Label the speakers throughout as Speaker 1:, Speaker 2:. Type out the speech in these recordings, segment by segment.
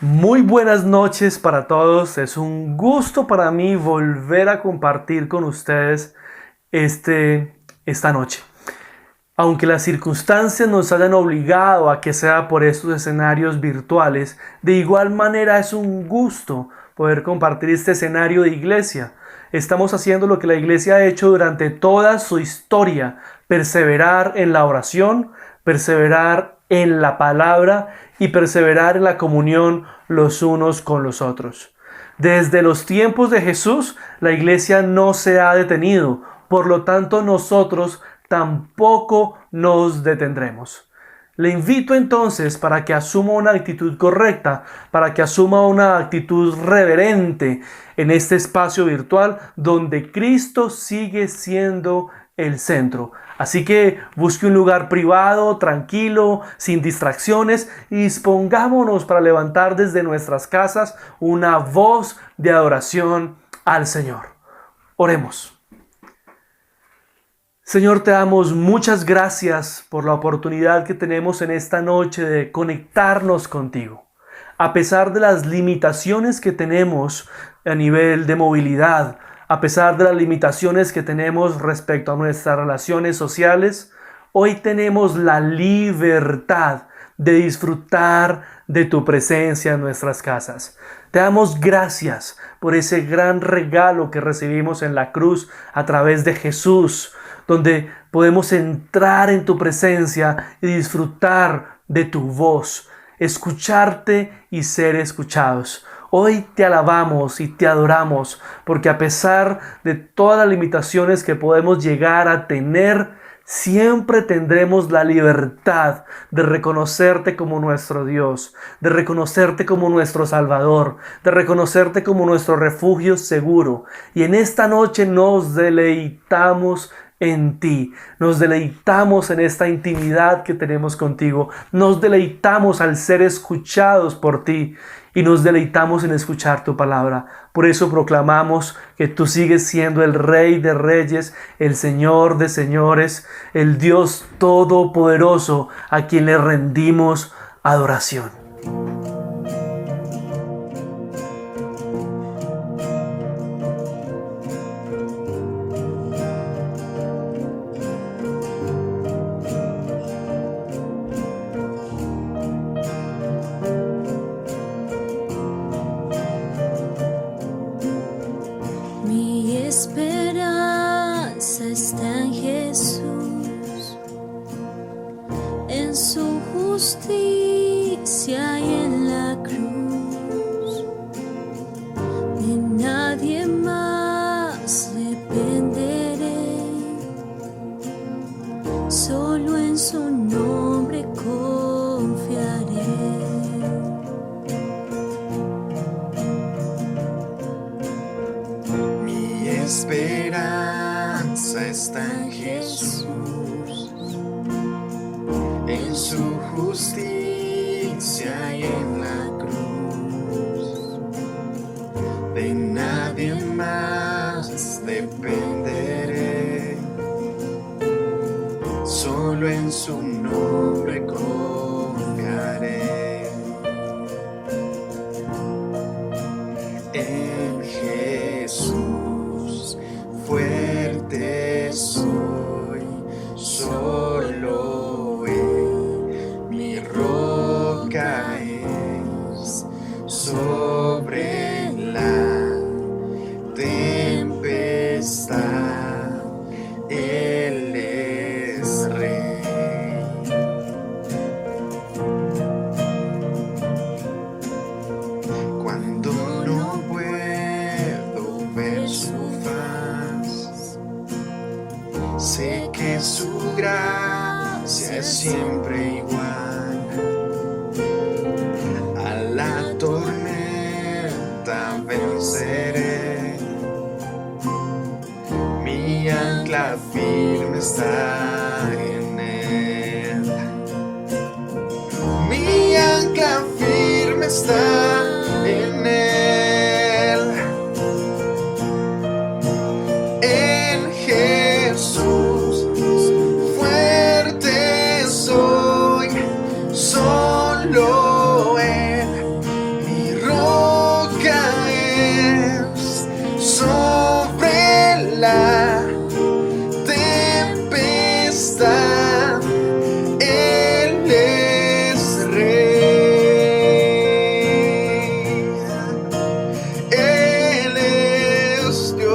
Speaker 1: Muy buenas noches para todos. Es un gusto para mí volver a compartir con ustedes esta noche. Aunque las circunstancias nos hayan obligado a que sea por estos escenarios virtuales, de igual manera es un gusto poder compartir este escenario de iglesia. Estamos haciendo lo que la iglesia ha hecho durante toda su historia: perseverar en la oración, perseverar en la palabra y perseverar en la comunión los unos con los otros. Desde los tiempos de Jesús, la iglesia no se ha detenido, por lo tanto nosotros tampoco nos detendremos. Le invito entonces para que asuma una actitud correcta, para que asuma una actitud reverente en este espacio virtual donde Cristo sigue siendo el centro. Así que busque un lugar privado, tranquilo, sin distracciones, y dispongámonos para levantar desde nuestras casas una voz de adoración al Señor. Oremos. Señor, te damos muchas gracias por la oportunidad que tenemos en esta noche de conectarnos contigo. A pesar de las limitaciones que tenemos a nivel de movilidad, a pesar de las limitaciones que tenemos respecto a nuestras relaciones sociales, hoy tenemos la libertad de disfrutar de tu presencia en nuestras casas. Te damos gracias por ese gran regalo que recibimos en la cruz a través de Jesús, donde podemos entrar en tu presencia y disfrutar de tu voz, escucharte y ser escuchados. Hoy te alabamos y te adoramos, porque a pesar de todas las limitaciones que podemos llegar a tener, siempre tendremos la libertad de reconocerte como nuestro Dios, de reconocerte como nuestro Salvador, de reconocerte como nuestro refugio seguro. Y en esta noche nos deleitamos en ti, nos deleitamos en esta intimidad que tenemos contigo, nos deleitamos al ser escuchados por ti y nos deleitamos en escuchar tu palabra. Por eso proclamamos que tú sigues siendo el Rey de Reyes, el Señor de Señores, el Dios Todopoderoso a quien le rendimos adoración.
Speaker 2: Mi esperanza está en Jesús, en su justicia y en la cruz. De nadie más dependeré, solo en su nombre confiaré.
Speaker 3: Esperanza está en Jesús, en su justicia y en la cruz. De nadie más dependeré, solo en su nombre confiaré. En Jesús, fuerte Sé que su gracia es siempre igual. A la tormenta venceré. Mi ancla firme está en él. Mi ancla firme está en él. En Jesús fuerte soy, solo Él mi roca es. Sobre la tempestad Él es Rey. Él es Dios.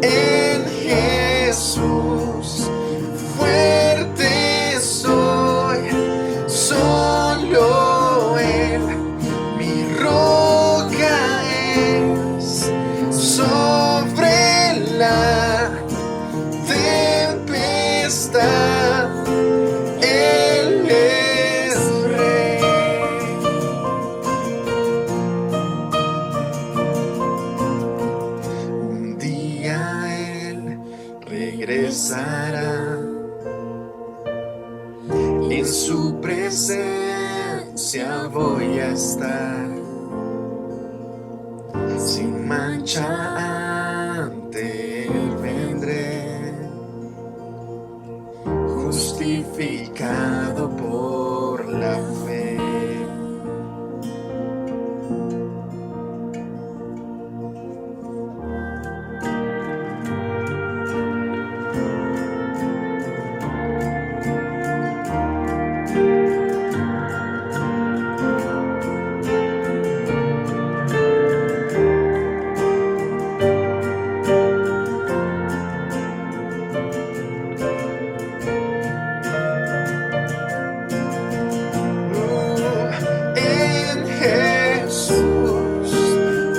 Speaker 3: En Jesús fuerte soy, solo Él mi roca es. Sobre la tempestad Él es Rey. Un día Él regresará. En su presencia voy a estar, sin mancha ante Él vendré, justificado por la fe. En Jesús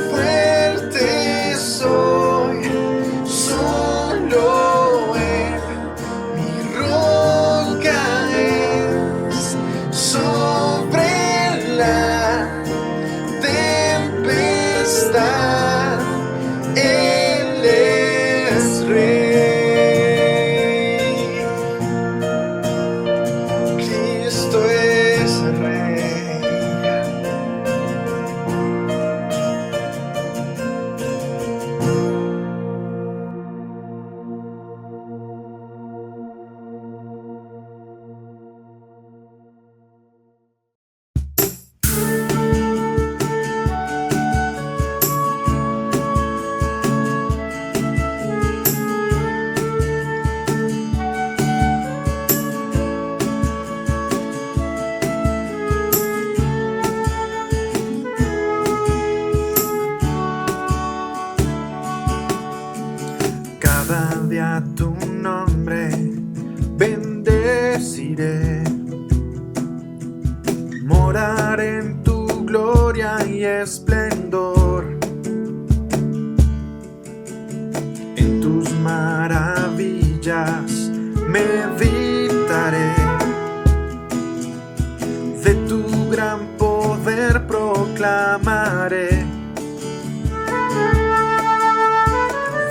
Speaker 3: fuerte soy, solo Él mi roca es. Sobre la tempestad Él es Rey. Cristo es Rey. Cada día tu nombre bendeciré, morar en tu gloria y esplendor. En tus maravillas meditaré, de tu gran poder proclamaré,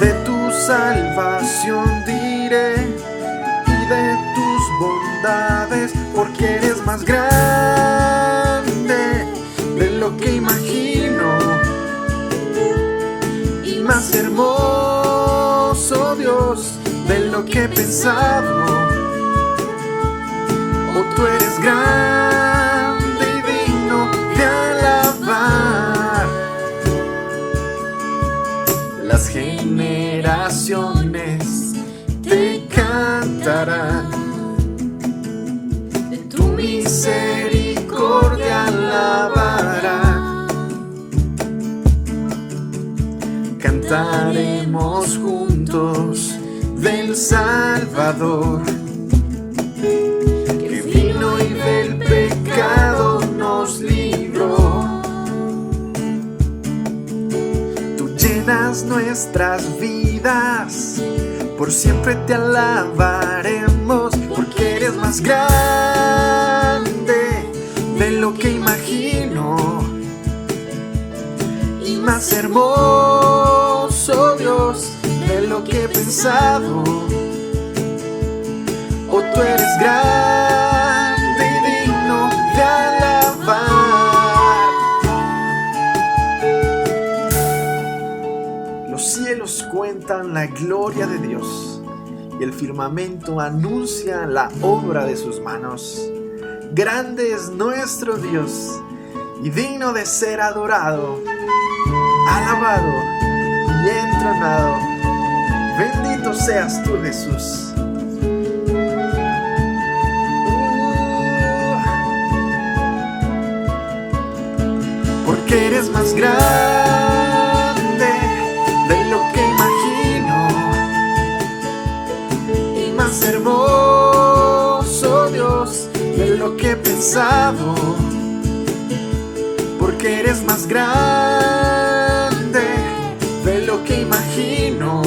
Speaker 3: de tu salvación diré y de tus bondades, porque eres más grande de lo que imagino y más hermoso, Dios, de lo que he pensado. Oh, tú eres grande y digno de alabar. Las generaciones te cantarán, de tu misericordia alabarán. Cantaremos juntos del Salvador, que vino y del pecado nuestras vidas. Por siempre te alabaremos, porque eres más grande de lo que imagino y más hermoso, Dios, de lo que he pensado. Oh, tú eres grande y digno de alabar. Los cielos cuentan la gloria de Dios y el firmamento anuncia la obra de sus manos. Grande es nuestro Dios y digno de ser adorado, alabado y entronado. Bendito seas tú, Jesús. Porque eres más grande de lo que imagino y más hermoso, Dios, de lo que he pensado. Porque eres más grande de lo que imagino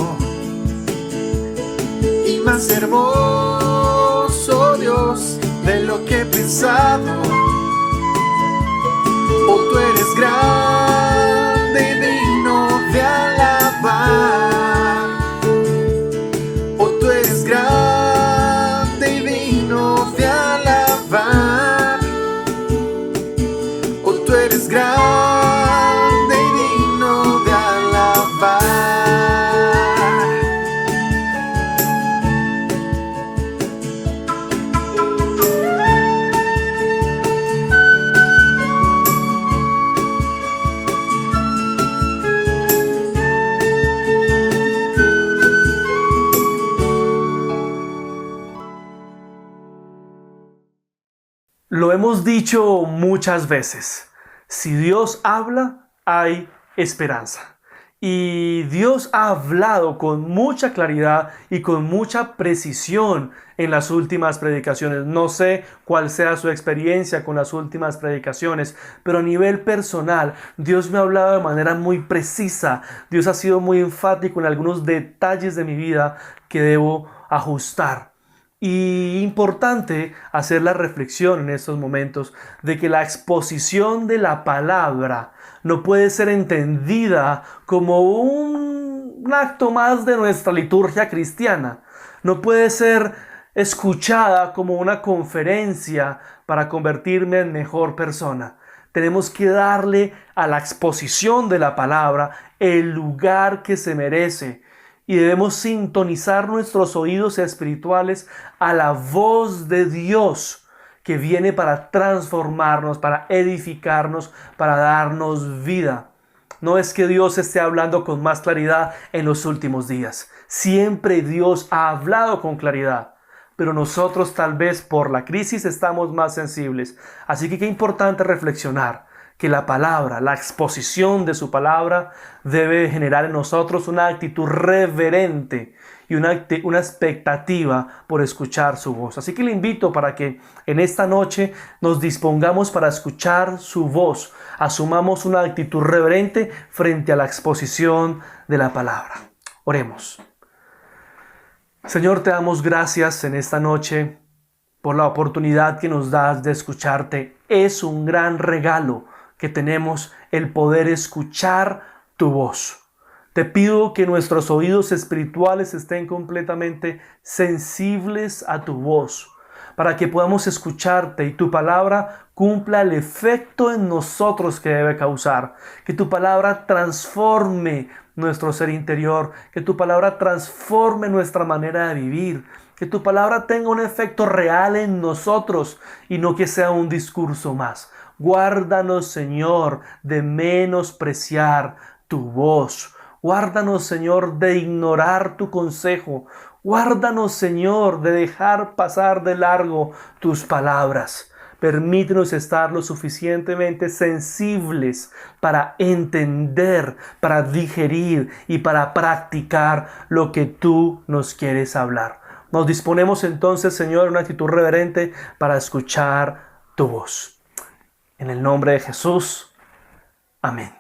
Speaker 3: y más hermoso, Dios, de lo que he pensado. Oh, tú eres grande y digno de alabar. Oh, tú eres grande y digno de alabar. Oh, tú eres grande y digno de alabar.
Speaker 1: Lo hemos dicho muchas veces, si Dios habla, hay esperanza. Y Dios ha hablado con mucha claridad y con mucha precisión en las últimas predicaciones. No sé cuál sea su experiencia con las últimas predicaciones, pero a nivel personal, Dios me ha hablado de manera muy precisa. Dios ha sido muy enfático en algunos detalles de mi vida que debo ajustar. Y importante hacer la reflexión en estos momentos de que la exposición de la palabra no puede ser entendida como un acto más de nuestra liturgia cristiana. No puede ser escuchada como una conferencia para convertirme en mejor persona. Tenemos que darle a la exposición de la palabra el lugar que se merece. Y debemos sintonizar nuestros oídos espirituales a la voz de Dios que viene para transformarnos, para edificarnos, para darnos vida. No es que Dios esté hablando con más claridad en los últimos días. Siempre Dios ha hablado con claridad. Pero nosotros tal vez por la crisis estamos más sensibles. Así que qué importante reflexionar que la palabra, la exposición de su palabra debe generar en nosotros una actitud reverente y una expectativa por escuchar su voz. Así que le invito para que en esta noche nos dispongamos para escuchar su voz. Asumamos una actitud reverente frente a la exposición de la palabra. Oremos. Señor, te damos gracias en esta noche por la oportunidad que nos das de escucharte. Es un gran regalo que tenemos el poder escuchar tu voz. Te pido que nuestros oídos espirituales estén completamente sensibles a tu voz, para que podamos escucharte y tu palabra cumpla el efecto en nosotros que debe causar. Que tu palabra transforme nuestro ser interior, que tu palabra transforme nuestra manera de vivir, que tu palabra tenga un efecto real en nosotros y no que sea un discurso más. Guárdanos, Señor, de menospreciar tu voz. Guárdanos, Señor, de ignorar tu consejo. Guárdanos, Señor, de dejar pasar de largo tus palabras. Permítenos estar lo suficientemente sensibles para entender, para digerir y para practicar lo que tú nos quieres hablar. Nos disponemos entonces, Señor, en una actitud reverente para escuchar tu voz. En el nombre de Jesús. Amén.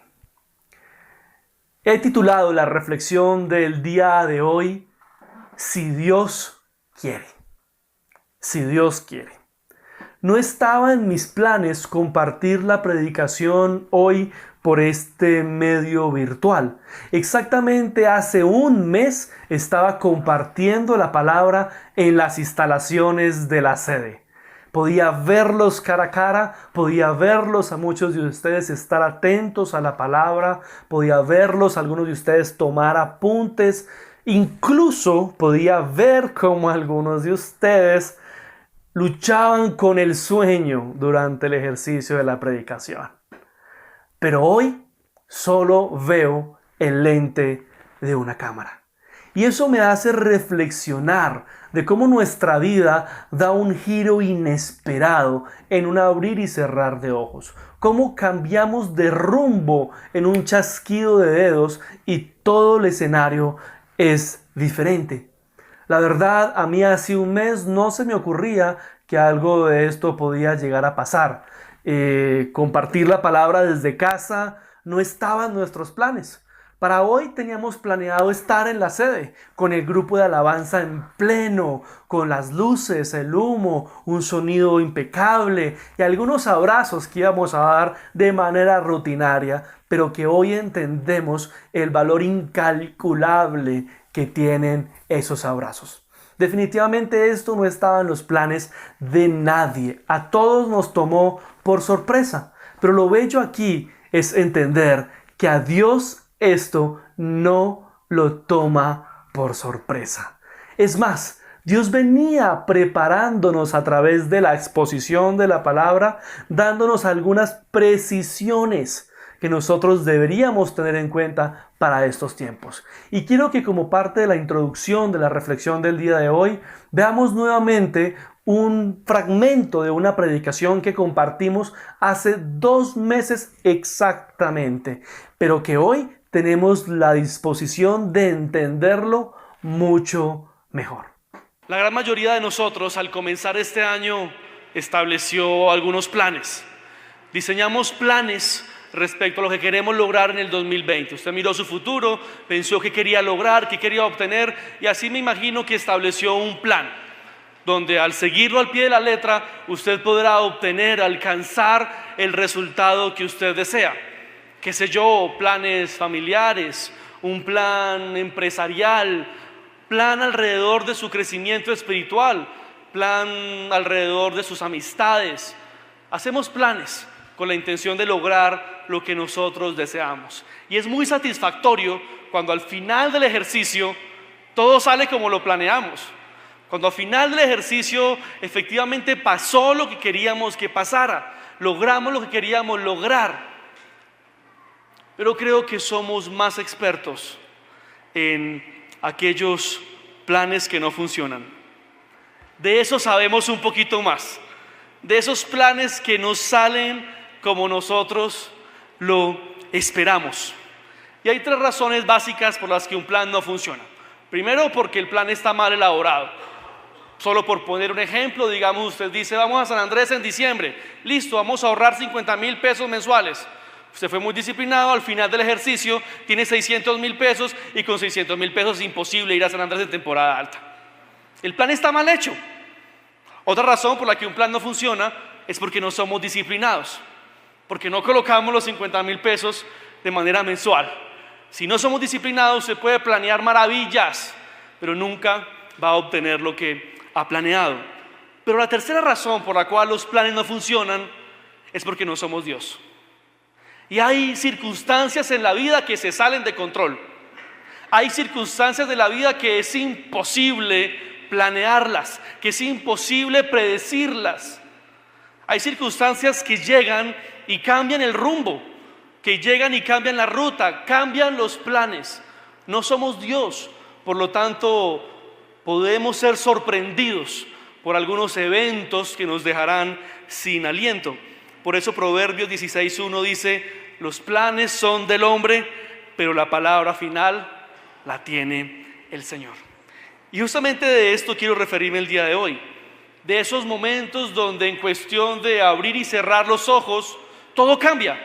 Speaker 1: He titulado la reflexión del día de hoy, Si Dios quiere. Si Dios quiere. No estaba en mis planes compartir la predicación hoy por este medio virtual. Exactamente hace un mes estaba compartiendo la palabra en las instalaciones de la sede. Podía verlos cara a cara, podía verlos a muchos de ustedes estar atentos a la palabra, podía verlos a algunos de ustedes tomar apuntes, incluso podía ver cómo algunos de ustedes luchaban con el sueño durante el ejercicio de la predicación. Pero hoy solo veo el lente de una cámara. Y eso me hace reflexionar de cómo nuestra vida da un giro inesperado en un abrir y cerrar de ojos. Cómo cambiamos de rumbo en un chasquido de dedos y todo el escenario es diferente. La verdad, a mí hace un mes no se me ocurría que algo de esto podía llegar a pasar. Compartir la palabra desde casa no estaba en nuestros planes. Para hoy teníamos planeado estar en la sede, con el grupo de alabanza en pleno, con las luces, el humo, un sonido impecable y algunos abrazos que íbamos a dar de manera rutinaria, pero que hoy entendemos el valor incalculable que tienen esos abrazos. Definitivamente esto no estaba en los planes de nadie. A todos nos tomó por sorpresa. Pero lo bello aquí es entender que a Dios esto no lo toma por sorpresa. Es más, Dios venía preparándonos a través de la exposición de la palabra, dándonos algunas precisiones que nosotros deberíamos tener en cuenta para estos tiempos. Y quiero que como parte de la introducción de la reflexión del día de hoy, veamos nuevamente un fragmento de una predicación que compartimos hace 2 meses exactamente, pero que hoy tenemos la disposición de entenderlo mucho mejor. La gran mayoría de nosotros al comenzar este año estableció algunos planes. Diseñamos planes respecto a lo que queremos lograr en el 2020. Usted miró su futuro, pensó qué quería lograr, qué quería obtener, y así me imagino que estableció un plan, donde al seguirlo al pie de la letra, usted podrá obtener, alcanzar el resultado que usted desea. Qué sé yo, planes familiares, un plan empresarial, plan alrededor de su crecimiento espiritual, plan alrededor de sus amistades. Hacemos planes con la intención de lograr lo que nosotros deseamos. Y es muy satisfactorio cuando al final del ejercicio todo sale como lo planeamos. Cuando al final del ejercicio efectivamente pasó lo que queríamos que pasara, logramos lo que queríamos lograr. Pero creo que somos más expertos en aquellos planes que no funcionan. De eso sabemos un poquito más. De esos planes que no salen como nosotros lo esperamos. Y hay 3 razones básicas por las que un plan no funciona. Primero, porque el plan está mal elaborado. Solo por poner un ejemplo, digamos, usted dice, vamos a San Andrés en diciembre. Listo, vamos a ahorrar 50,000 pesos mensuales. Usted fue muy disciplinado, al final del ejercicio tiene 600,000 pesos y con 600,000 pesos es imposible ir a San Andrés en temporada alta. El plan está mal hecho. Otra razón por la que un plan no funciona es porque no somos disciplinados, porque no colocamos los 50,000 pesos de manera mensual. Si no somos disciplinados, se puede planear maravillas, pero nunca va a obtener lo que ha planeado. Pero la tercera razón por la cual los planes no funcionan es porque no somos Dios. Y hay circunstancias en la vida que se salen de control. Hay circunstancias de la vida que es imposible planearlas, que es imposible predecirlas. Hay circunstancias que llegan y cambian el rumbo, que llegan y cambian la ruta, cambian los planes. No somos Dios, por lo tanto podemos ser sorprendidos por algunos eventos que nos dejarán sin aliento. Por eso Proverbios 16:1 dice, los planes son del hombre, pero la palabra final la tiene el Señor. Y justamente de esto quiero referirme el día de hoy. De esos momentos donde en cuestión de abrir y cerrar los ojos, todo cambia.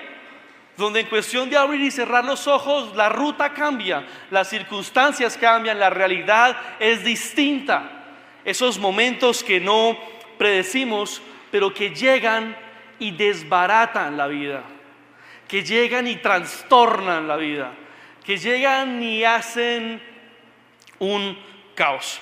Speaker 1: donde en cuestión de abrir y cerrar los ojos, la ruta cambia, las circunstancias cambian, la realidad es distinta. Esos momentos que no predecimos, pero que llegan y desbaratan la vida, que llegan y trastornan la vida, que llegan y hacen un caos.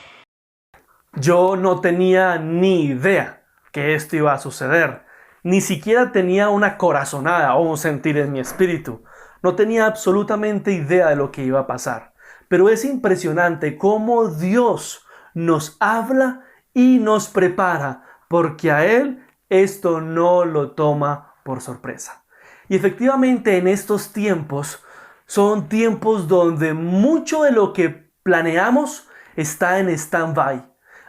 Speaker 1: Yo no tenía ni idea que esto iba a suceder. Ni siquiera tenía una corazonada o un sentir en mi espíritu. No tenía absolutamente idea de lo que iba a pasar. Pero es impresionante cómo Dios nos habla y nos prepara, porque a Él esto no lo toma por sorpresa. Y efectivamente en estos tiempos son tiempos donde mucho de lo que planeamos está en stand-by.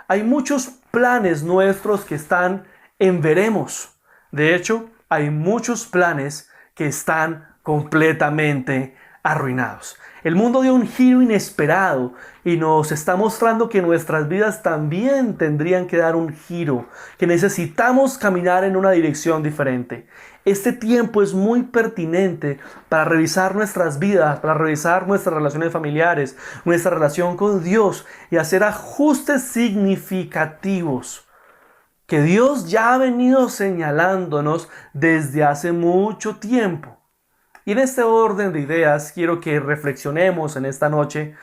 Speaker 1: Hay muchos planes nuestros que están en veremos. De hecho, hay muchos planes que están completamente arruinados. El mundo dio un giro inesperado y nos está mostrando que nuestras vidas también tendrían que dar un giro, que necesitamos caminar en una dirección diferente. Este tiempo es muy pertinente para revisar nuestras vidas, para revisar nuestras relaciones familiares, nuestra relación con Dios y hacer ajustes significativos que Dios ya ha venido señalándonos desde hace mucho tiempo. Y en este orden de ideas quiero que reflexionemos en esta noche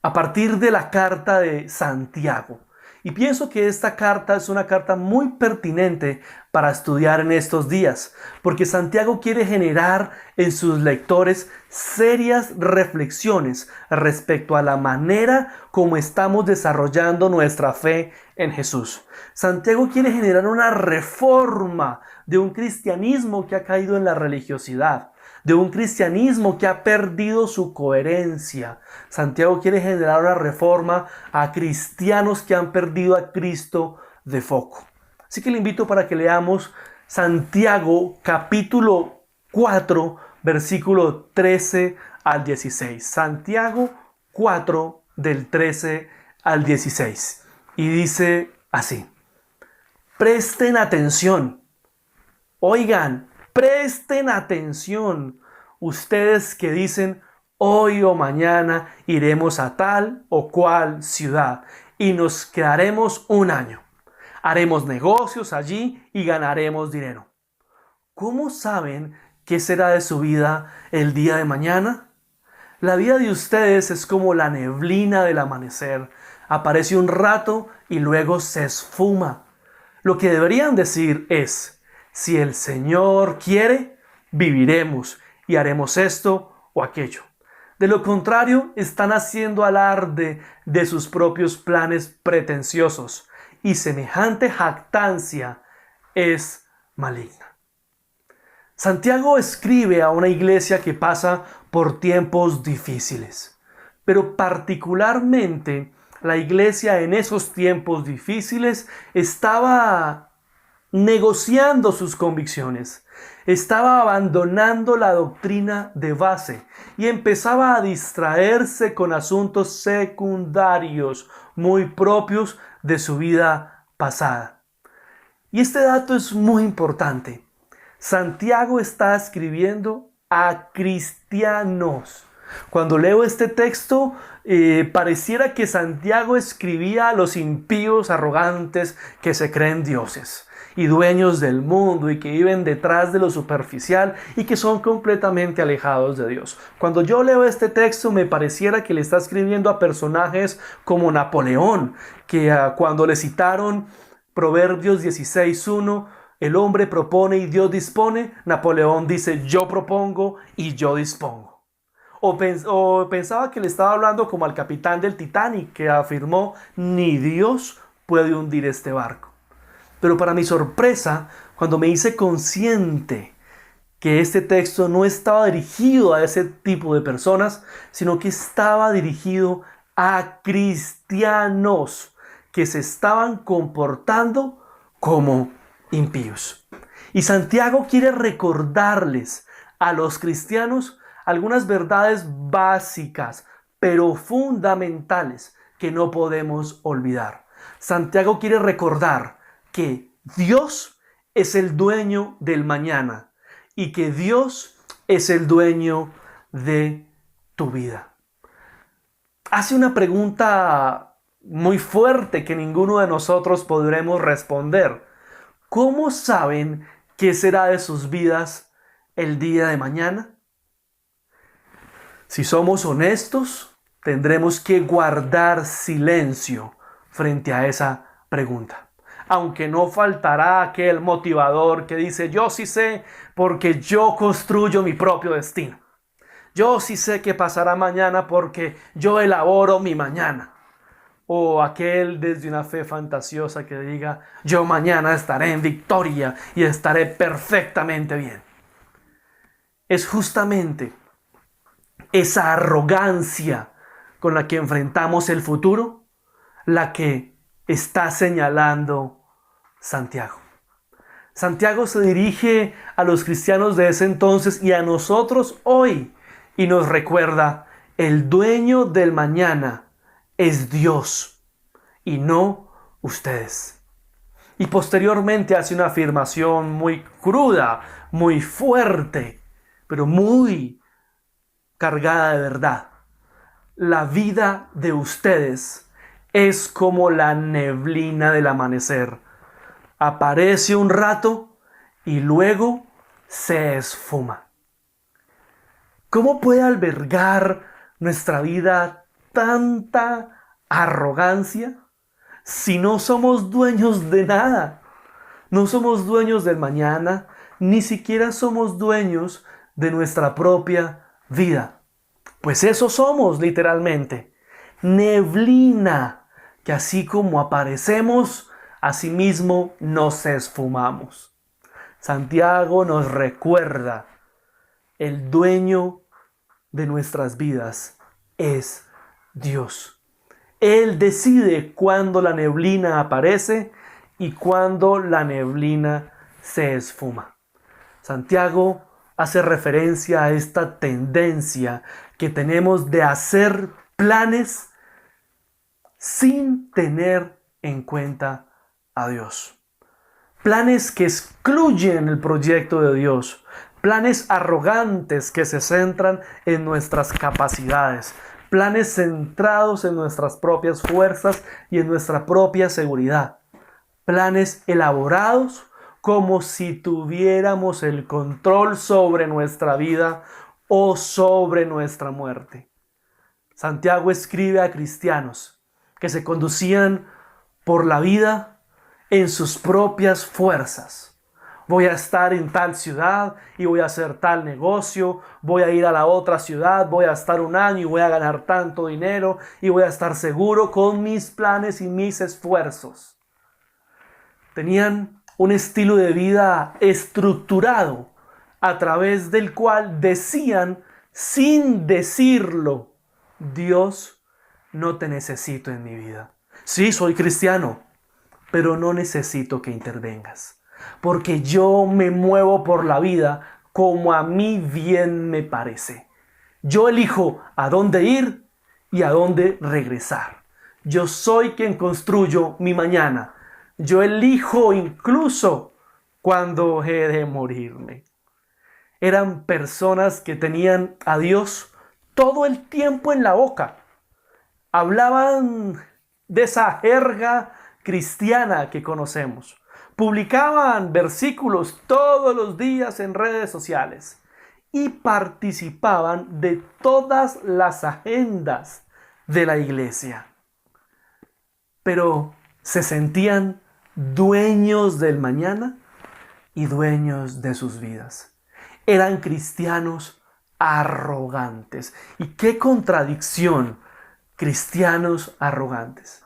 Speaker 1: a partir de la carta de Santiago. Y pienso que esta carta es una carta muy pertinente para estudiar en estos días, porque Santiago quiere generar en sus lectores serias reflexiones respecto a la manera como estamos desarrollando nuestra fe en Jesús. Santiago quiere generar una reforma de un cristianismo que ha caído en la religiosidad, de un cristianismo que ha perdido su coherencia. Santiago quiere generar una reforma a cristianos que han perdido a Cristo de foco. Así que le invito para que leamos Santiago capítulo 4, versículo 13 al 16. Santiago 4 del 13 al 16. Y dice así: presten atención, oigan, presten atención, ustedes que dicen hoy o mañana iremos a tal o cual ciudad y nos quedaremos un año. Haremos negocios allí y ganaremos dinero. ¿Cómo saben qué será de su vida el día de mañana? La vida de ustedes es como la neblina del amanecer. Aparece un rato y luego se esfuma. Lo que deberían decir es: si el Señor quiere, viviremos y haremos esto o aquello. De lo contrario, están haciendo alarde de sus propios planes pretenciosos, y semejante jactancia es maligna. Santiago escribe a una iglesia que pasa por tiempos difíciles, pero particularmente la iglesia en esos tiempos difíciles estaba negociando sus convicciones, estaba abandonando la doctrina de base y empezaba a distraerse con asuntos secundarios muy propios de su vida pasada. Y este dato es muy importante. Santiago está escribiendo a cristianos. Cuando leo este texto, pareciera que Santiago escribía a los impíos arrogantes que se creen dioses y dueños del mundo y que viven detrás de lo superficial y que son completamente alejados de Dios. Cuando yo leo este texto me pareciera que le está escribiendo a personajes como Napoleón, que cuando le citaron Proverbios 16:1, el hombre propone y Dios dispone, Napoleón dice: yo propongo y yo dispongo. O pensaba que le estaba hablando como al capitán del Titanic, que afirmó: ni Dios puede hundir este barco. Pero para mi sorpresa, cuando me hice consciente que este texto no estaba dirigido a ese tipo de personas, sino que estaba dirigido a cristianos que se estaban comportando como impíos. Y Santiago quiere recordarles a los cristianos algunas verdades básicas, pero fundamentales, que no podemos olvidar. Santiago quiere recordar que Dios es el dueño del mañana y que Dios es el dueño de tu vida. Hace una pregunta muy fuerte que ninguno de nosotros podremos responder. ¿Cómo saben qué será de sus vidas el día de mañana? Si somos honestos, tendremos que guardar silencio frente a esa pregunta. Aunque no faltará aquel motivador que dice: yo sí sé porque yo construyo mi propio destino. Yo sí sé qué pasará mañana porque yo elaboro mi mañana. O aquel desde una fe fantasiosa que diga: yo mañana estaré en victoria y estaré perfectamente bien. Es justamente esa arrogancia con la que enfrentamos el futuro la que está señalando Santiago. Santiago se dirige a los cristianos de ese entonces y a nosotros hoy y nos recuerda: el dueño del mañana es Dios y no ustedes. Y posteriormente hace una afirmación muy cruda, muy fuerte, pero muy cargada de verdad. La vida de ustedes es como la neblina del amanecer. Aparece un rato y luego se esfuma. ¿Cómo puede albergar nuestra vida tanta arrogancia si no somos dueños de nada? No somos dueños del mañana, ni siquiera somos dueños de nuestra propia vida. Pues eso somos literalmente, neblina, que así como aparecemos, asimismo nos esfumamos. Santiago nos recuerda: el dueño de nuestras vidas es Dios. Él decide cuándo la neblina aparece y cuándo la neblina se esfuma. Santiago hace referencia a esta tendencia que tenemos de hacer planes sin tener en cuenta a Dios. Planes que excluyen el proyecto de Dios. Planes arrogantes que se centran en nuestras capacidades. Planes centrados en nuestras propias fuerzas y en nuestra propia seguridad. Planes elaborados como si tuviéramos el control sobre nuestra vida o sobre nuestra muerte. Santiago escribe a cristianos que se conducían por la vida en sus propias fuerzas. Voy a estar en tal ciudad y voy a hacer tal negocio, voy a ir a la otra ciudad, voy a estar un año y voy a ganar tanto dinero y voy a estar seguro con mis planes y mis esfuerzos. Tenían un estilo de vida estructurado a través del cual decían, sin decirlo: Dios, no te necesito en mi vida. Sí, soy cristiano, pero no necesito que intervengas, porque yo me muevo por la vida como a mí bien me parece. Yo elijo a dónde ir y a dónde regresar. Yo soy quien construyo mi mañana. Yo elijo incluso cuándo he de morirme. Eran personas que tenían a Dios todo el tiempo en la boca. Hablaban de esa jerga cristiana que conocemos. Publicaban versículos todos los días en redes sociales y participaban de todas las agendas de la iglesia. Pero se sentían dueños del mañana y dueños de sus vidas. Eran cristianos arrogantes. Y qué contradicción, cristianos arrogantes.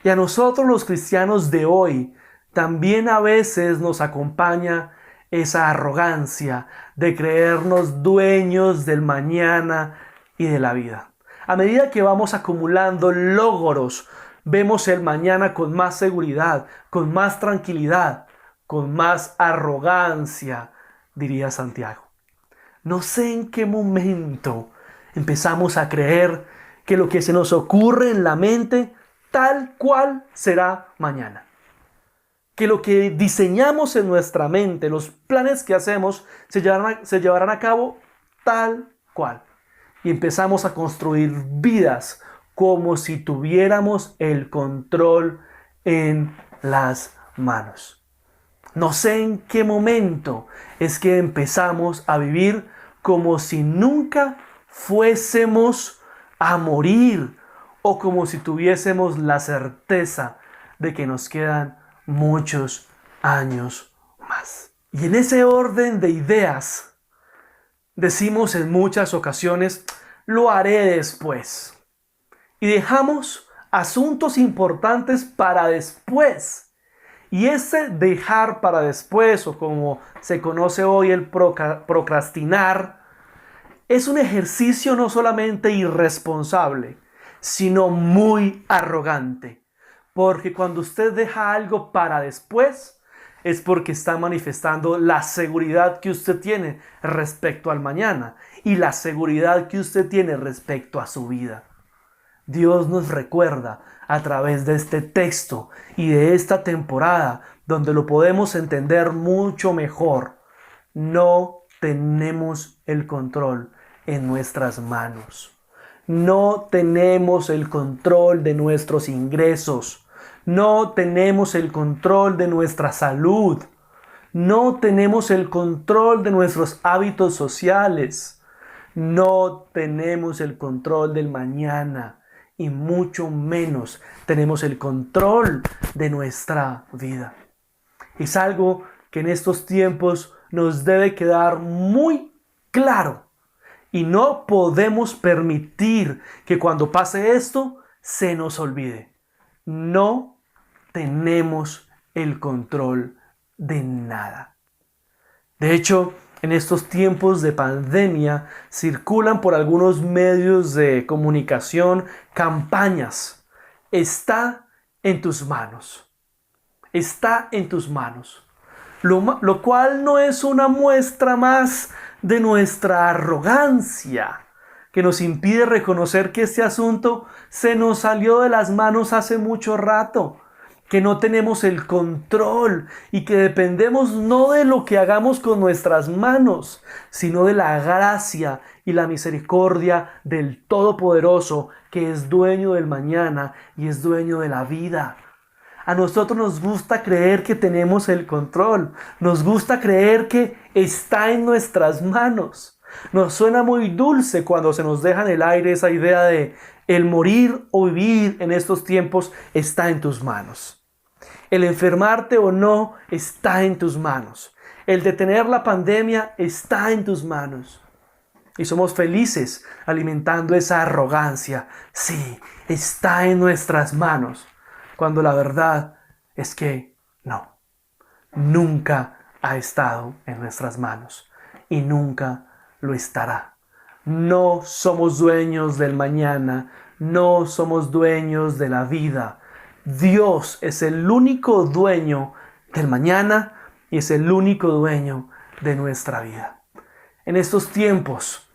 Speaker 1: Y a nosotros los cristianos de hoy también a veces nos acompaña esa arrogancia de creernos dueños del mañana y de la vida. A medida que vamos acumulando logros, vemos el mañana con más seguridad, con más tranquilidad, con más arrogancia, diría Santiago. No sé en qué momento empezamos a creer que lo que se nos ocurre en la mente tal cual será mañana. que lo que diseñamos en nuestra mente, los planes que hacemos, se llevarán a cabo tal cual. Y empezamos a construir vidas como si tuviéramos el control en las manos. No sé en qué momento es que empezamos a vivir como si nunca fuésemos a morir o como si tuviésemos la certeza de que nos quedan muchos años más. Y en ese orden de ideas, decimos en muchas ocasiones, lo haré después. Y dejamos asuntos importantes para después. Y ese dejar para después, o como se conoce hoy el procrastinar, es un ejercicio no solamente irresponsable, sino muy arrogante. Porque cuando usted deja algo para después, es porque está manifestando la seguridad que usted tiene respecto al mañana y la seguridad que usted tiene respecto a su vida. Dios nos recuerda a través de este texto y de esta temporada, donde lo podemos entender mucho mejor. No tenemos el control en nuestras manos. No tenemos el control de nuestros ingresos. No tenemos el control de nuestra salud. No tenemos el control de nuestros hábitos sociales. No tenemos el control del mañana. Y mucho menos tenemos el control de nuestra vida. Es algo que en estos tiempos nos debe quedar muy claro. Y no podemos permitir que cuando pase esto se nos olvide. No tenemos el control de nada. De hecho, en estos tiempos de pandemia circulan por algunos medios de comunicación campañas. Está en tus manos. Está en tus manos. Lo cual no es una muestra más de nuestra arrogancia, que nos impide reconocer que este asunto se nos salió de las manos hace mucho rato, que no tenemos el control y que dependemos no de lo que hagamos con nuestras manos, sino de la gracia y la misericordia del Todopoderoso, que es dueño del mañana y es dueño de la vida. A nosotros nos gusta creer que tenemos el control, nos gusta creer que está en nuestras manos. Nos suena muy dulce cuando se nos deja en el aire esa idea de el morir o vivir en estos tiempos está en tus manos. El enfermarte o no está en tus manos. El detener la pandemia está en tus manos. Y somos felices alimentando esa arrogancia. Sí, está en nuestras manos. Cuando la verdad es que no. Nunca ha estado en nuestras manos. Y nunca lo estará. No somos dueños del mañana. No somos dueños de la vida. Dios es el único dueño del mañana y es el único dueño de nuestra vida. En estos tiempos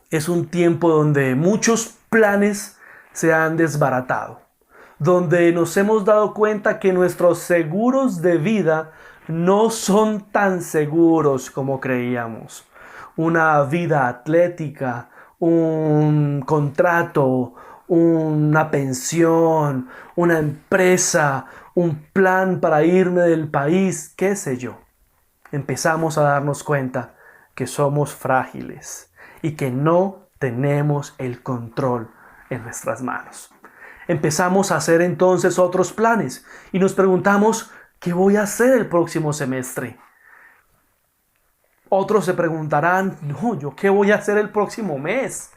Speaker 1: es un tiempo donde muchos planes se han desbaratado, donde nos hemos dado cuenta que nuestros seguros de vida no son tan seguros como creíamos. Una vida atlética, un contrato, una pensión, una empresa, un plan para irme del país, qué sé yo. Empezamos a darnos cuenta que somos frágiles y que no tenemos el control en nuestras manos. Empezamos a hacer entonces otros planes y nos preguntamos, ¿qué voy a hacer el próximo semestre? Otros se preguntarán, no, ¿yo qué voy a hacer el próximo mes?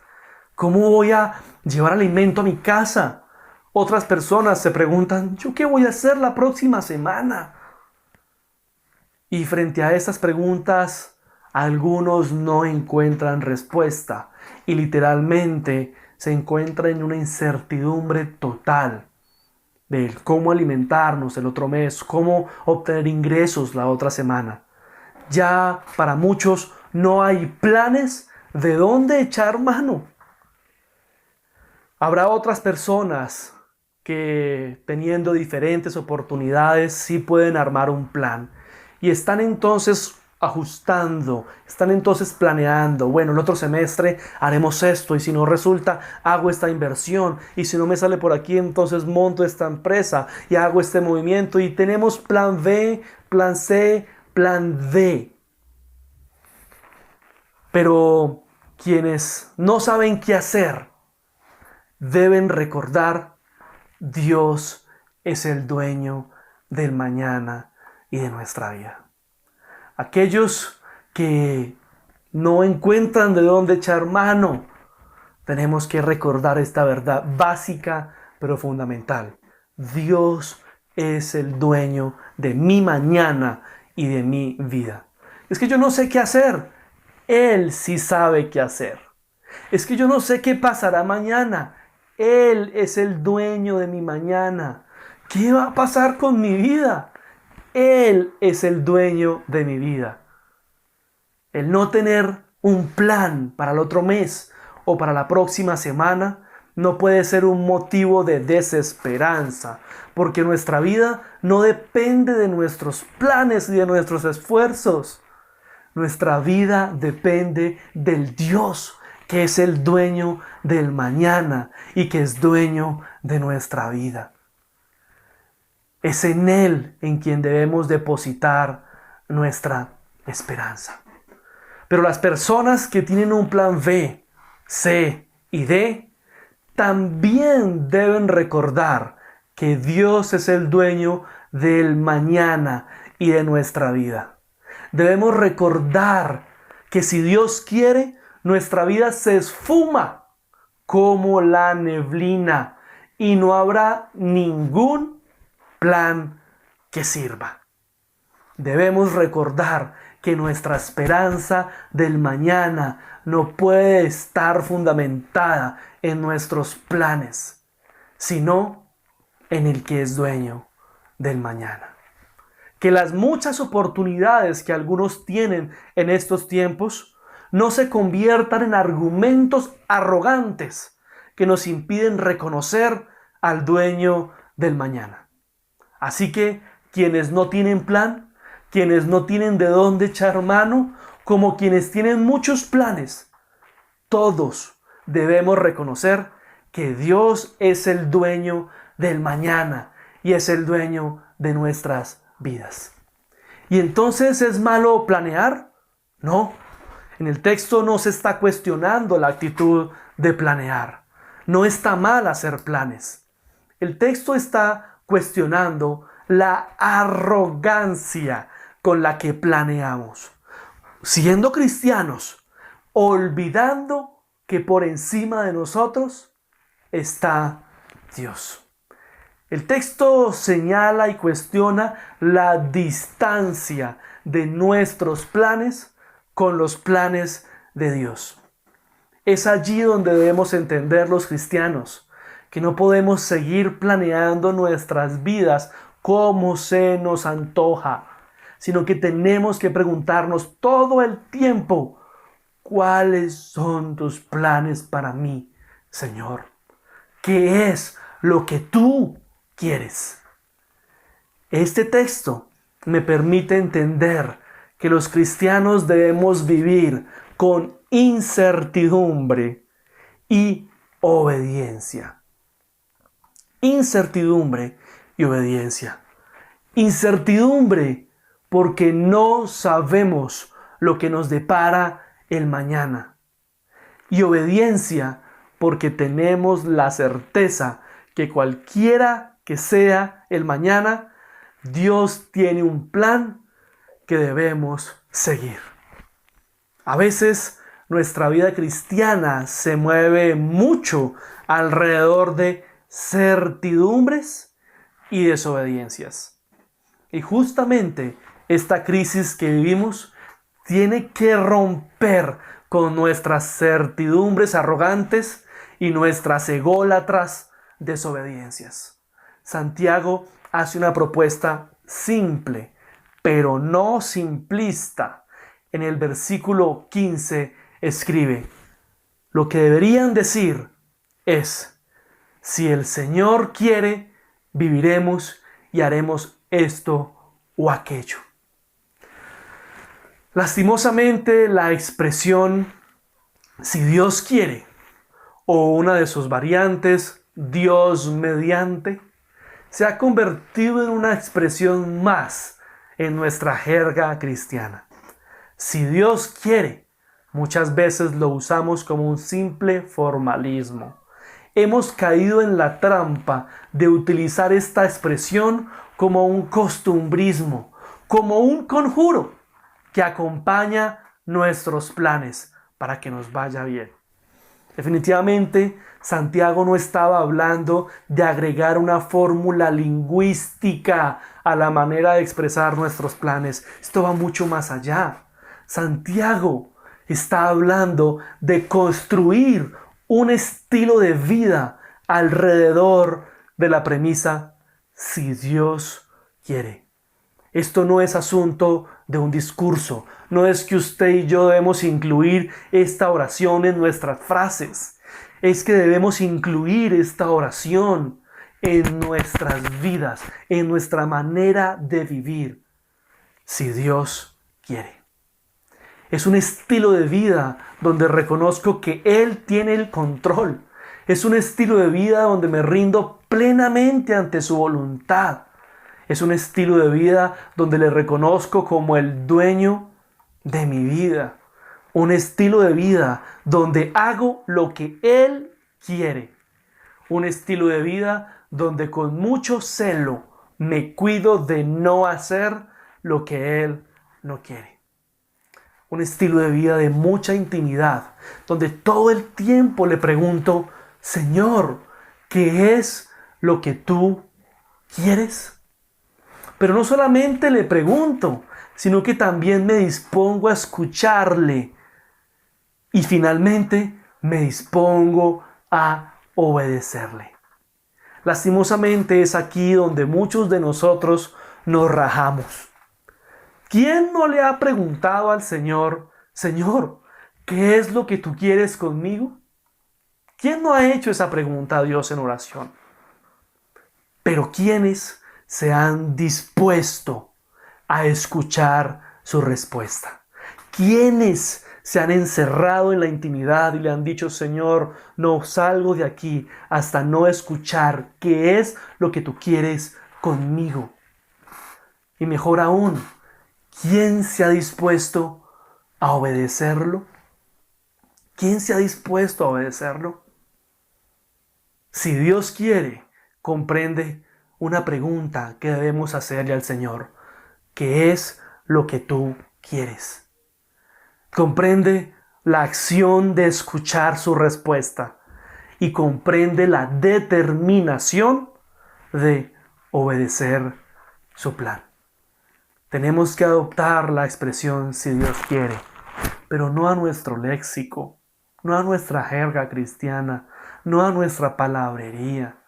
Speaker 1: ¿Cómo voy a llevar alimento a mi casa? Otras personas se preguntan, ¿yo qué voy a hacer la próxima semana? Y frente a estas preguntas, algunos no encuentran respuesta y literalmente se encuentran en una incertidumbre total de cómo alimentarnos el otro mes, cómo obtener ingresos la otra semana. Ya para muchos no hay planes de dónde echar mano. Habrá otras personas que teniendo diferentes oportunidades sí pueden armar un plan y están entonces ajustando, están entonces planeando, bueno, el otro semestre haremos esto y si no resulta, hago esta inversión y si no me sale por aquí, entonces monto esta empresa y hago este movimiento y tenemos plan B, plan C, plan D. Pero quienes no saben qué hacer deben recordar: Dios es el dueño del mañana y de nuestra vida. Aquellos que no encuentran de dónde echar mano, tenemos que recordar esta verdad básica pero fundamental. Dios es el dueño de mi mañana y de mi vida. Es que yo no sé qué hacer. Él sí sabe qué hacer. Es que yo no sé qué pasará mañana. Él es el dueño de mi mañana. ¿Qué va a pasar con mi vida? Él es el dueño de mi vida. El no tener un plan para el otro mes o para la próxima semana no puede ser un motivo de desesperanza, porque nuestra vida no depende de nuestros planes y de nuestros esfuerzos. Nuestra vida depende del Dios que es el dueño del mañana y que es dueño de nuestra vida. Es en Él en quien debemos depositar nuestra esperanza. Pero las personas que tienen un plan B, C y D también deben recordar que Dios es el dueño del mañana y de nuestra vida. Debemos recordar que si Dios quiere, nuestra vida se esfuma como la neblina y no habrá ningún plan que sirva. Debemos recordar que nuestra esperanza del mañana no puede estar fundamentada en nuestros planes, sino en el que es dueño del mañana. Que las muchas oportunidades que algunos tienen en estos tiempos no se conviertan en argumentos arrogantes que nos impiden reconocer al dueño del mañana. Así que quienes no tienen plan, quienes no tienen de dónde echar mano, como quienes tienen muchos planes, todos debemos reconocer que Dios es el dueño del mañana y es el dueño de nuestras vidas. ¿Y entonces es malo planear? No. En el texto no se está cuestionando la actitud de planear. No está mal hacer planes. El texto está cuestionando la arrogancia con la que planeamos, siendo cristianos, olvidando que por encima de nosotros está Dios. El texto señala y cuestiona la distancia de nuestros planes con los planes de Dios. Es allí donde debemos entender los cristianos que no podemos seguir planeando nuestras vidas como se nos antoja, sino que tenemos que preguntarnos todo el tiempo: ¿cuáles son tus planes para mí, Señor? ¿Qué es lo que tú quieres? Este texto me permite entender que los cristianos debemos vivir con incertidumbre y obediencia. Incertidumbre y obediencia. Incertidumbre porque no sabemos lo que nos depara el mañana. Y obediencia porque tenemos la certeza que cualquiera que sea el mañana, Dios tiene un plan que debemos seguir. A veces nuestra vida cristiana se mueve mucho alrededor de certidumbres y desobediencias. Y justamente esta crisis que vivimos tiene que romper con nuestras certidumbres arrogantes y nuestras ególatras desobediencias. Santiago hace una propuesta simple, pero no simplista. En el versículo 15 escribe: lo que deberían decir es: Si el Señor quiere, viviremos y haremos esto o aquello. Lastimosamente, la expresión "si Dios quiere" o una de sus variantes, "Dios mediante", se ha convertido en una expresión más en nuestra jerga cristiana. Si Dios quiere, muchas veces lo usamos como un simple formalismo. Hemos caído en la trampa de utilizar esta expresión como un costumbrismo, como un conjuro que acompaña nuestros planes para que nos vaya bien. Definitivamente, Santiago no estaba hablando de agregar una fórmula lingüística a la manera de expresar nuestros planes. Esto va mucho más allá. Santiago está hablando de construir un estilo de vida alrededor de la premisa "si Dios quiere". Esto no es asunto de un discurso. No es que usted y yo debemos incluir esta oración en nuestras frases. Es que debemos incluir esta oración en nuestras vidas, en nuestra manera de vivir. Si Dios quiere. Es un estilo de vida donde reconozco que Él tiene el control. Es un estilo de vida donde me rindo plenamente ante su voluntad. Es un estilo de vida donde le reconozco como el dueño de mi vida. Un estilo de vida donde hago lo que Él quiere. Un estilo de vida donde con mucho celo me cuido de no hacer lo que Él no quiere. Un estilo de vida de mucha intimidad, donde todo el tiempo le pregunto: Señor, ¿qué es lo que tú quieres? Pero no solamente le pregunto, sino que también me dispongo a escucharle. Y finalmente me dispongo a obedecerle. Lastimosamente es aquí donde muchos de nosotros nos rajamos. ¿Quién no le ha preguntado al Señor: Señor, ¿qué es lo que tú quieres conmigo? ¿Quién no ha hecho esa pregunta a Dios en oración? Pero ¿quiénes se han dispuesto a escuchar su respuesta? ¿Quiénes se han encerrado en la intimidad y le han dicho: Señor, no salgo de aquí hasta no escuchar qué es lo que tú quieres conmigo? Y mejor aún, ¿quién se ha dispuesto a obedecerlo? ¿Quién se ha dispuesto a obedecerlo? Si Dios quiere, comprende una pregunta que debemos hacerle al Señor: ¿qué es lo que tú quieres? Comprende la acción de escuchar su respuesta y comprende la determinación de obedecer su plan. Tenemos que adoptar la expresión "si Dios quiere", pero no a nuestro léxico, no a nuestra jerga cristiana, no a nuestra palabrería,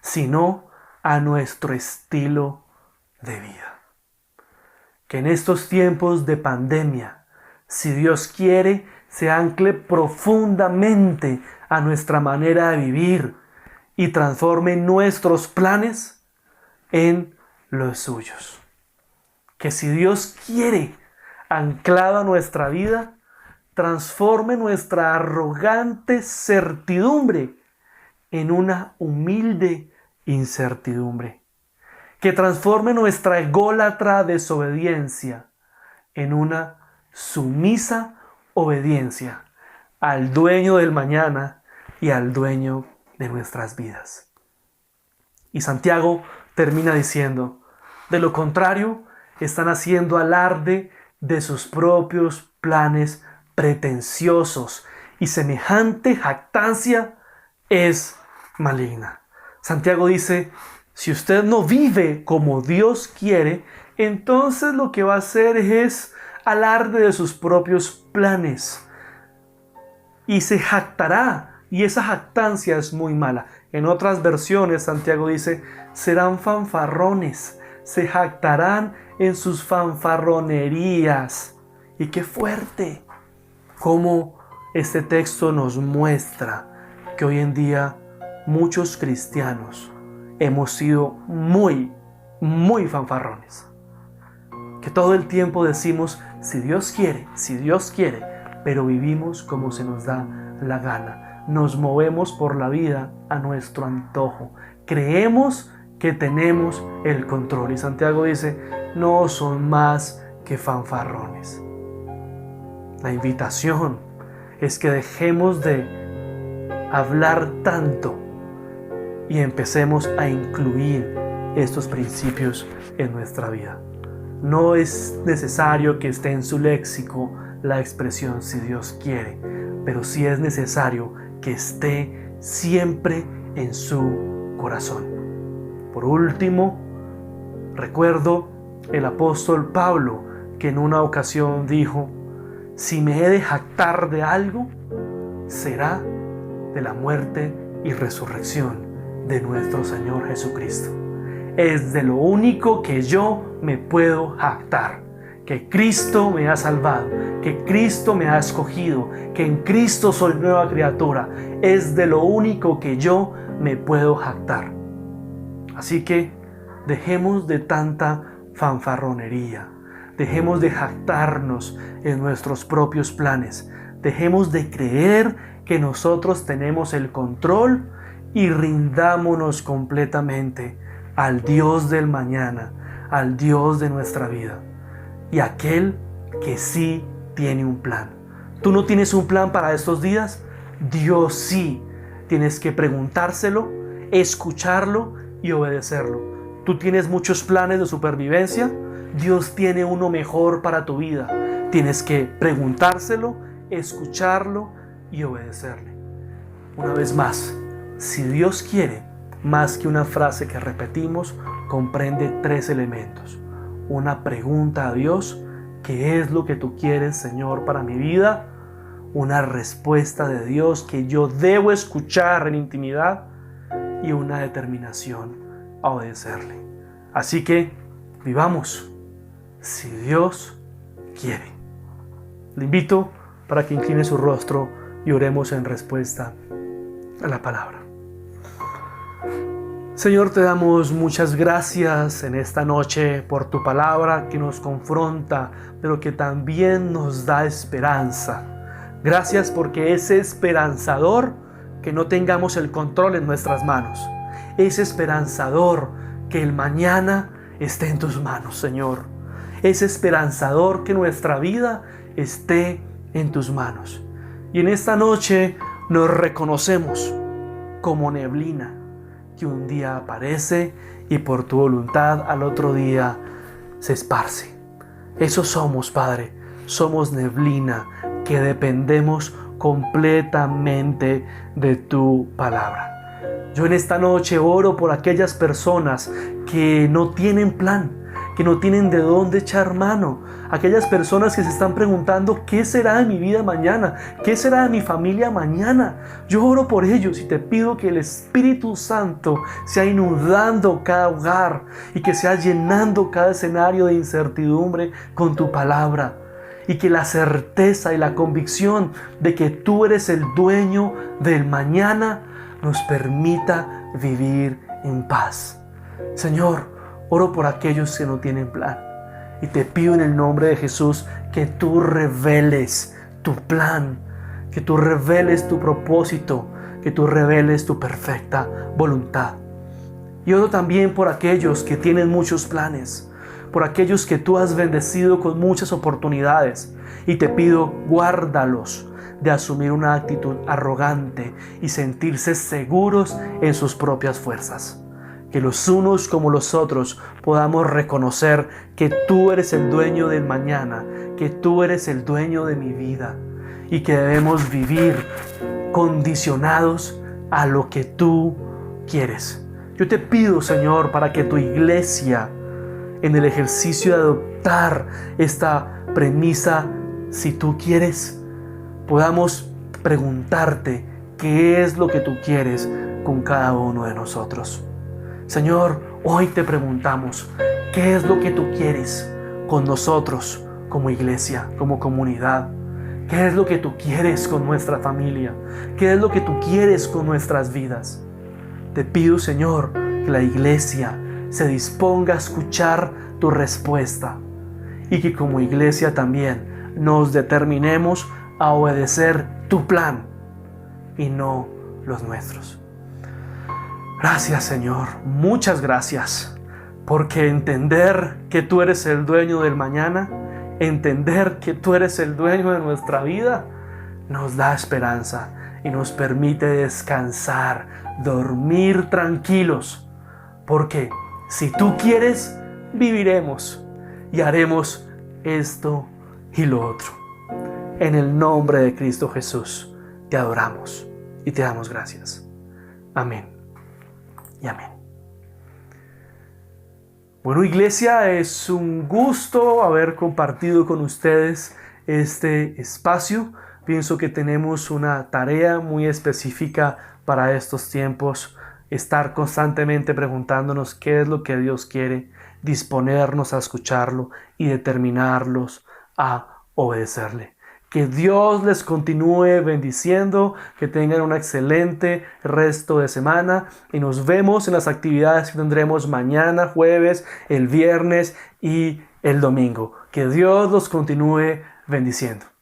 Speaker 1: sino a nuestro estilo de vida. Que en estos tiempos de pandemia, si Dios quiere, se ancle profundamente a nuestra manera de vivir y transforme nuestros planes en los suyos. Que si Dios quiere, anclado a nuestra vida, transforme nuestra arrogante certidumbre en una humilde incertidumbre. Que transforme nuestra ególatra desobediencia en una sumisa obediencia al dueño del mañana y al dueño de nuestras vidas. Y Santiago termina diciendo: de lo contrario, están haciendo alarde de sus propios planes pretenciosos, y semejante jactancia es maligna. Santiago dice: si usted no vive como Dios quiere, entonces lo que va a hacer es alarde de sus propios planes y se jactará, y esa jactancia es muy mala. En otras versiones Santiago dice: serán fanfarrones, se jactarán en sus fanfarronerías. Y qué fuerte cómo este texto nos muestra que hoy en día muchos cristianos hemos sido muy fanfarrones. Que todo el tiempo decimos, si Dios quiere, pero vivimos como se nos da la gana. Nos movemos por la vida a nuestro antojo. Creemos que tenemos el control. Y Santiago dice, no son más que fanfarrones. La invitación es que dejemos de hablar tanto y empecemos a incluir estos principios en nuestra vida. No es necesario que esté en su léxico la expresión si Dios quiere, pero sí es necesario que esté siempre en su corazón. Por último, recuerdo el apóstol Pablo, que en una ocasión dijo, si me he de jactar de algo, será de la muerte y resurrección de nuestro Señor Jesucristo. Es de lo único que yo me puedo jactar, que Cristo me ha salvado, que Cristo me ha escogido, que en Cristo soy nueva criatura. Es de lo único que yo me puedo jactar. Así que dejemos de tanta fanfarronería, dejemos de jactarnos en nuestros propios planes, dejemos de creer que nosotros tenemos el control y rindámonos completamente al Dios del mañana, al Dios de nuestra vida y aquel que sí tiene un plan. ¿Tú no tienes un plan para estos días? Dios sí. Tienes que preguntárselo, escucharlo y obedecerlo. ¿Tú tienes muchos planes de supervivencia? Dios tiene uno mejor para tu vida. Tienes que preguntárselo, escucharlo y obedecerle. Una vez más, si Dios quiere, más que una frase que repetimos, comprende 3 elementos. Una pregunta a Dios, ¿qué es lo que tú quieres, Señor, para mi vida? Una respuesta de Dios que yo debo escuchar en intimidad y una determinación a obedecerle. Así que vivamos si Dios quiere. Le invito para que incline su rostro y oremos en respuesta a la palabra. Señor, te damos muchas gracias en esta noche por tu palabra que nos confronta, pero que también nos da esperanza. Gracias porque es esperanzador que no tengamos el control en nuestras manos. Es esperanzador que el mañana esté en tus manos, Señor. Es esperanzador que nuestra vida esté en tus manos. Y en esta noche nos reconocemos como neblina que un día aparece y por tu voluntad al otro día se esparce. Eso somos, Padre. Somos neblina que dependemos completamente de tu palabra. Yo en esta noche oro por aquellas personas que no tienen plan, que no tienen de dónde echar mano, aquellas personas que se están preguntando ¿qué será de mi vida mañana? ¿Qué será de mi familia mañana? Yo oro por ellos y te pido que el Espíritu Santo sea inundando cada hogar y que sea llenando cada escenario de incertidumbre con tu palabra, y que la certeza y la convicción de que tú eres el dueño del mañana nos permita vivir en paz. Señor, oro por aquellos que no tienen plan y te pido en el nombre de Jesús que tú reveles tu plan, que tú reveles tu propósito, que tú reveles tu perfecta voluntad. Y oro también por aquellos que tienen muchos planes, por aquellos que tú has bendecido con muchas oportunidades, y te pido guárdalos de asumir una actitud arrogante y sentirse seguros en sus propias fuerzas. Que los unos como los otros podamos reconocer que tú eres el dueño del mañana, que tú eres el dueño de mi vida y que debemos vivir condicionados a lo que tú quieres. Yo te pido, Señor, para que tu iglesia, en el ejercicio de adoptar esta premisa, si tú quieres, podamos preguntarte qué es lo que tú quieres con cada uno de nosotros. Señor, hoy te preguntamos, ¿qué es lo que tú quieres con nosotros como iglesia, como comunidad? ¿Qué es lo que tú quieres con nuestra familia? ¿Qué es lo que tú quieres con nuestras vidas? Te pido, Señor, que la iglesia se disponga a escuchar tu respuesta y que como iglesia también nos determinemos a obedecer tu plan y no los nuestros. Gracias, Señor, muchas gracias, porque entender que tú eres el dueño del mañana, entender que tú eres el dueño de nuestra vida, nos da esperanza y nos permite descansar, dormir tranquilos, porque si tú quieres, viviremos y haremos esto y lo otro. En el nombre de Cristo Jesús, te adoramos y te damos gracias. Amén y amén. Bueno, iglesia, es un gusto haber compartido con ustedes este espacio. Pienso que tenemos una tarea muy específica para estos tiempos, estar constantemente preguntándonos qué es lo que Dios quiere, disponernos a escucharlo y determinarlos a obedecerle. Que Dios les continúe bendiciendo, que tengan un excelente resto de semana y nos vemos en las actividades que tendremos mañana, jueves, el viernes y el domingo. Que Dios los continúe bendiciendo.